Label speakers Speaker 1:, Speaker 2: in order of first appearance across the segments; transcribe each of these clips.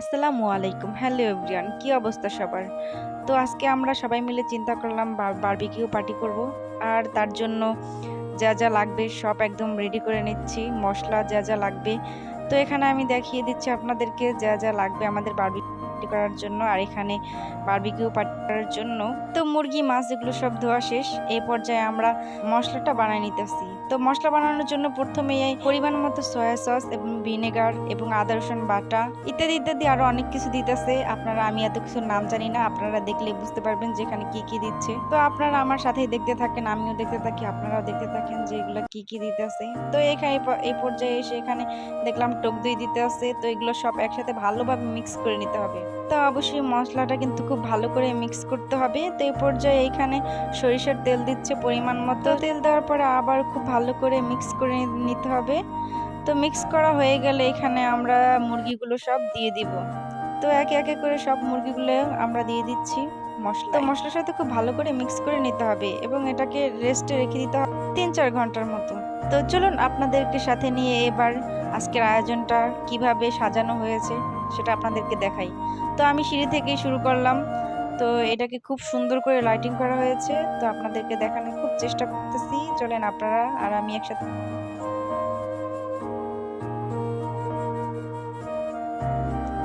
Speaker 1: আসসালামু আলাইকুম। Hello everyone, কি অবস্থা সবার? তো আজকে আমরা সবাই মিলে চিন্তা করলাম বারবিকিউ পার্টি করব। আর তার জন্য যা যা লাগবে সব একদম রেডি করে নিচ্ছি, মশলা যা যা লাগবে। তো এখানে আমি দেখিয়ে দিচ্ছি আপনাদেরকে যা যা লাগবে আমাদের বারবিকিউ পার্টি করার জন্য। আর এখানে বারবিকিউ পার্টি করার জন্য তো মুরগি মাছ এগুলো সব ধোয়া শেষ। এই পর্যায়ে আমরা মশলাটা বানাই নিতেছি। তো মশলা বানানোর জন্য প্রথমেই পরিমাণ মতো সয়া সস এবং ভিনেগার এবং আদা রসুন বাটা ইত্যাদি ইত্যাদি আরো অনেক কিছু দিতেছে। আমি এত কিছুর নাম জানি না, আপনারা দেখলে বুঝতে পারবেন যে এখানে কি কি দিচ্ছে। তো আপনারা আমার সাথেই দেখতে থাকেন, আমিও দেখতে থাকি, আপনারাও দেখতে থাকেন যে এগুলো কি কি দিতেছে। তো এখানে এই পর্যায়ে এসে এখানে দেখলাম টক দই দিতে আছে। তো এগুলো সব একসাথে ভালোভাবে মিক্স করে নিতে হবে। তো অবশ্যই মশলাটা কিন্তু খুব ভালো করে মিক্স করতে হবে। তো এই পর্যায়ে এখানে সরিষার তেল দিচ্ছে পরিমাণ মতো। তেল দেওয়ার পরে আবার খুব ভালো করে মিক্স করে নিতে হবে। তো মিক্স করা হয়ে গেলে এখানে আমরা মুরগিগুলো সব দিয়ে দিব। তো একে একে করে সব মুরগিগুলো আমরা দিয়ে দিচ্ছি তো মশলার সাথে খুব ভালো করে মিক্স করে নিতে হবে এবং এটাকে রেস্টে রেখে দিতে হবে 3-4 ঘন্টার মতো। তো চলুন আপনাদেরকে সাথে নিয়ে এবার আজকের আয়োজনটা কিভাবে সাজানো হয়েছে সেটা আপনাদেরকে দেখাই। তো আমি সিঁড়ি থেকেই শুরু করলাম। তো এটাকে খুব সুন্দর করে লাইটিং করা হয়েছে। তো আপনাদেরকে দেখানোর খুব চেষ্টা করতেছি, চলেন আপনারা আর আমি একসাথে।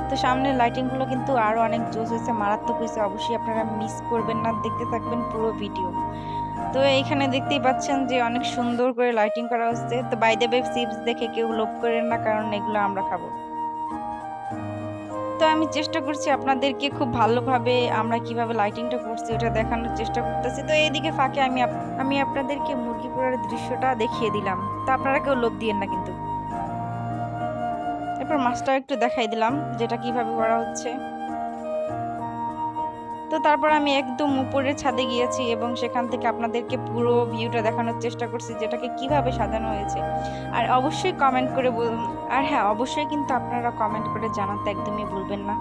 Speaker 1: তো সামনের লাইটিং গুলো কিন্তু আরো অনেক জোস হয়েছে, মারাত্মক হয়েছে। অবশ্যই আপনারা মিস করবেন না, দেখতে থাকবেন পুরো ভিডিও। তো এইখানে দেখতেই পাচ্ছেন যে অনেক সুন্দর করে লাইটিং করা হচ্ছে। তো বাই দ্য ওয়ে, চিপস দেখে কেউ লোভ করেন না, কারণ এগুলো আমরা খাবো। তো আমি চেষ্টা করছি আপনাদেরকে খুব ভালোভাবে আমরা কিভাবে লাইটিংটা করছি ওটা দেখানোর চেষ্টা করতেছি। তো এইদিকে ফাঁকে আমি আপনাদেরকে মুরগি পোড়ার দৃশ্যটা দেখিয়ে দিলাম। তো আপনারা কেউ লোভ দিয়েন না কিন্তু। এরপর মাছটা একটু দেখাই দিলাম যেটা কিভাবে করা হচ্ছে। তো তারপর আমি একদম উপরের ছাদে গিয়েছি এবং সেখান থেকে আপনাদেরকে পুরো ভিউটা দেখানোর চেষ্টা করছি যেটাকে কিভাবে সাজানো হয়েছে। আর অবশ্যই কমেন্ট করে বলুন। আর হ্যাঁ, অবশ্যই কিন্তু আপনারা কমেন্ট করে জানাতে একদমই ভুলবেন না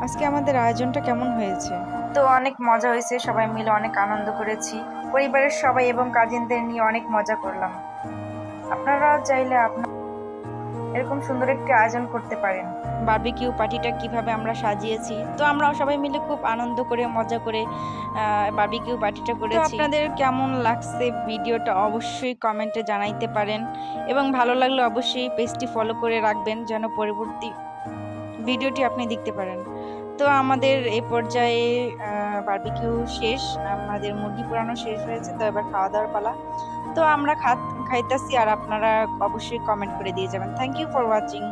Speaker 1: আজকে আমাদের আয়োজনটা কেমন হয়েছে। তো অনেক মজা হয়েছে, সবাই মিলে অনেক আনন্দ করেছি, পরিবারের সবাই এবং কাজিনদের নিয়ে অনেক মজা করলাম। আপনারা চাইলে এরকম সুন্দর একটি আয়োজন করতে পারেন। বারবিকিউ পার্টিটা কিভাবে আমরা সাজিয়েছি, তো আমরাও সবাই মিলে খুব আনন্দ করে মজা করে বারবিকিউ পার্টিটা করেছি। আপনাদের কেমন লাগছে ভিডিওটা অবশ্যই কমেন্টে জানাইতে পারেন এবং ভালো লাগলে অবশ্যই পেজটি ফলো করে রাখবেন যেন পরবর্তী ভিডিওটি আপনি দেখতে পারেন। তো আমাদের এই পর্যায়ে বারবিকিউ শেষ, আমাদের মুরগি পোড়ানো শেষ হয়েছে। তো এবার খাওয়া দাওয়ার পালা। তো আমরা খাইতেছি আর আপনারা অবশ্যই কমেন্ট করে দিয়ে যাবেন। Thank you for watching.